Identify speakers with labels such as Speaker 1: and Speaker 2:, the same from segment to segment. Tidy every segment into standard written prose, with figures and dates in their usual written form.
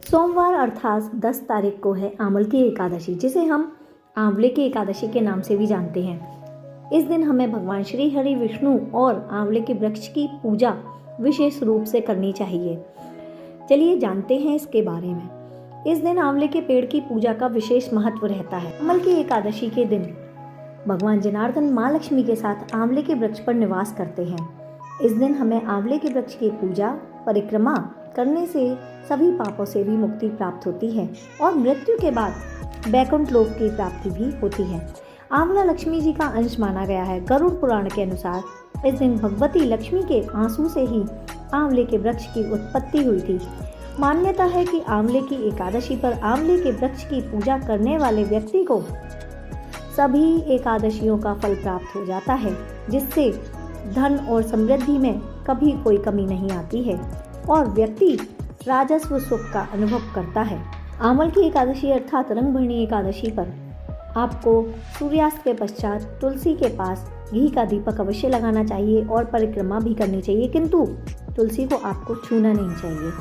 Speaker 1: सोमवार अर्थात 10 तारीख को है आंवल की एकादशी, जिसे हम आंवले की एकादशी के नाम से भी जानते हैं। इस दिन हमें भगवान श्री हरि विष्णु और आंवले के वृक्ष की पूजा विशेष रूप से करनी चाहिए। चलिए जानते हैं इसके बारे में। इस दिन आंवले के पेड़ की पूजा का विशेष महत्व रहता है। आंवल की एकादशी के दिन भगवान जनार्दन माँ लक्ष्मी के साथ आंवले के वृक्ष पर निवास करते हैं। इस दिन हमें आंवले के वृक्ष की पूजा परिक्रमा करने से सभी पापों से भी मुक्ति प्राप्त होती है और मृत्यु के बाद वैकुंठ लोक की प्राप्ति भी होती है। आंवला लक्ष्मी जी का अंश माना गया है। गरुड़ पुराण के अनुसार इस दिन भगवती लक्ष्मी के आंसू से ही आंवले के वृक्ष की उत्पत्ति हुई थी। मान्यता है कि आंवले की एकादशी पर आंवले के वृक्ष की पूजा करने वाले व्यक्ति को सभी एकादशियों का फल प्राप्त हो जाता है, जिससे धन और समृद्धि में कभी कोई कमी नहीं आती है और व्यक्ति राजस्व सुख का अनुभव करता है। आंवल की एकादशी अर्थात रंगभरणी एकादशी पर आपको सूर्यास्त के पश्चात तुलसी के पास घी का दीपक अवश्य लगाना चाहिए और परिक्रमा भी करनी चाहिए, किंतु तुलसी को आपको छूना नहीं चाहिए।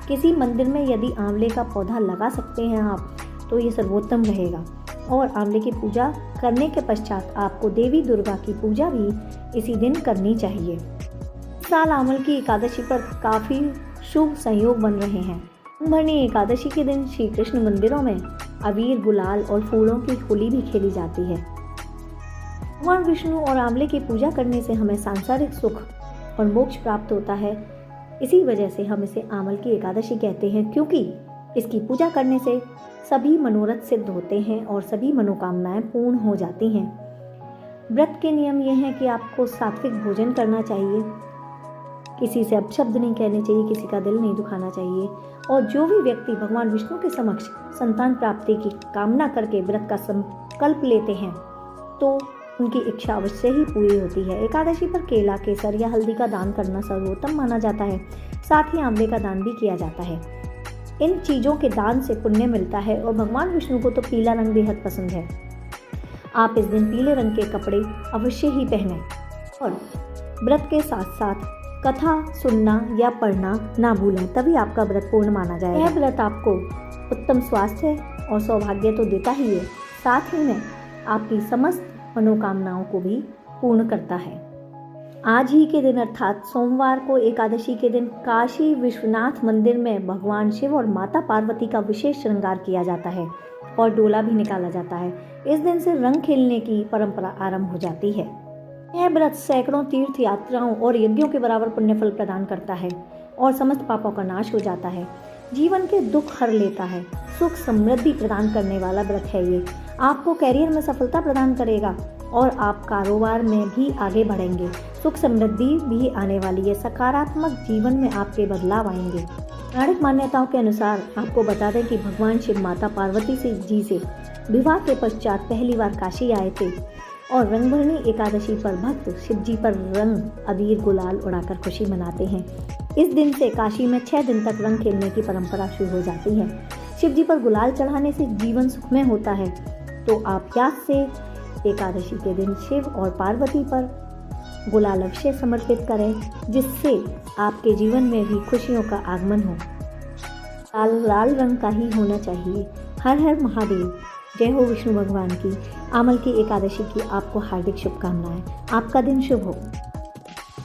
Speaker 1: किसी मंदिर में यदि आंवले का पौधा लगा सकते हैं आप, तो ये सर्वोत्तम रहेगा। और आंवले की पूजा करने के पश्चात आपको देवी दुर्गा की पूजा भी इसी दिन करनी चाहिए। इस साल आंवल की एकादशी पर काफ़ी शुभ संयोग बन रहे हैं। रंगभरणी एकादशी के दिन श्री कृष्ण मंदिरों में अबीर, गुलाल और फूलों की होली भी खेली जाती है। भगवान विष्णु और आंवले की पूजा करने से हमें सांसारिक सुख और मोक्ष प्राप्त होता है। इसी वजह से हम इसे आंवल की एकादशी कहते हैं, क्योंकि इसकी पूजा करने से सभी मनोरथ सिद्ध होते हैं और सभी मनोकामनाएं पूर्ण हो जाती हैं। व्रत के नियम यह हैं कि आपको सात्विक भोजन करना चाहिए, किसी से अपशब्द नहीं कहने चाहिए, किसी का दिल नहीं दुखाना चाहिए और जो भी व्यक्ति भगवान विष्णु के समक्ष संतान प्राप्ति की कामना करके व्रत का संकल्प लेते हैं तो उनकी इच्छा अवश्य ही पूरी होती है। एकादशी पर केला, केसर या हल्दी का दान करना सर्वोत्तम माना जाता है। साथ ही आंवले का दान भी किया जाता है। इन चीज़ों के दान से पुण्य मिलता है और भगवान विष्णु को तो पीला रंग बेहद पसंद है। आप इस दिन पीले रंग के कपड़े अवश्य ही पहनें और व्रत के साथ साथ कथा सुनना या पढ़ना ना भूलें, तभी आपका व्रत पूर्ण माना जाएगा। यह व्रत आपको उत्तम स्वास्थ्य और सौभाग्य तो देता ही है, साथ ही में आपकी समस्त मनोकामनाओं को भी पूर्ण करता है। आज ही के दिन अर्थात सोमवार को एकादशी के दिन काशी विश्वनाथ मंदिर में भगवान शिव और माता पार्वती का विशेष श्रृंगार किया जाता है और डोला भी निकाला जाता है। इस दिन से रंग खेलने की परंपरा आरंभ हो जाती है। यह व्रत सैकड़ों तीर्थ यात्राओं और यज्ञों के बराबर पुण्यफल प्रदान करता है और समस्त पापों का नाश हो जाता है। जीवन के दुख हर लेता है। सुख समृद्धि प्रदान करने वाला व्रत है ये। आपको कैरियर में सफलता प्रदान करेगा और आप कारोबार में भी आगे बढ़ेंगे। सुख समृद्धि भी आने वाली है। सकारात्मक जीवन में आपके बदलाव आएंगे। पौराणिक मान्यताओं के अनुसार आपको बता दें कि भगवान शिव माता पार्वती जी से विवाह के पश्चात पहली बार काशी आए थे और रंगभरणी एकादशी पर भक्त शिव जी पर रंग, अबीर, गुलाल उड़ाकर खुशी मनाते हैं। इस दिन से काशी में 6 दिन तक रंग खेलने की परंपरा शुरू हो जाती है। शिव जी पर गुलाल चढ़ाने से जीवन सुखमय होता है, तो आप याद से एकादशी के दिन शिव और पार्वती पर गुलाल अवश्य समर्पित करें, जिससे आपके जीवन में भी खुशियों का आगमन हो। लाल रंग का ही होना चाहिए। हर हर महादेव। जय हो विष्णु भगवान की। आंवल की एकादशी की आपको हार्दिक शुभकामनाएं। आपका दिन शुभ हो।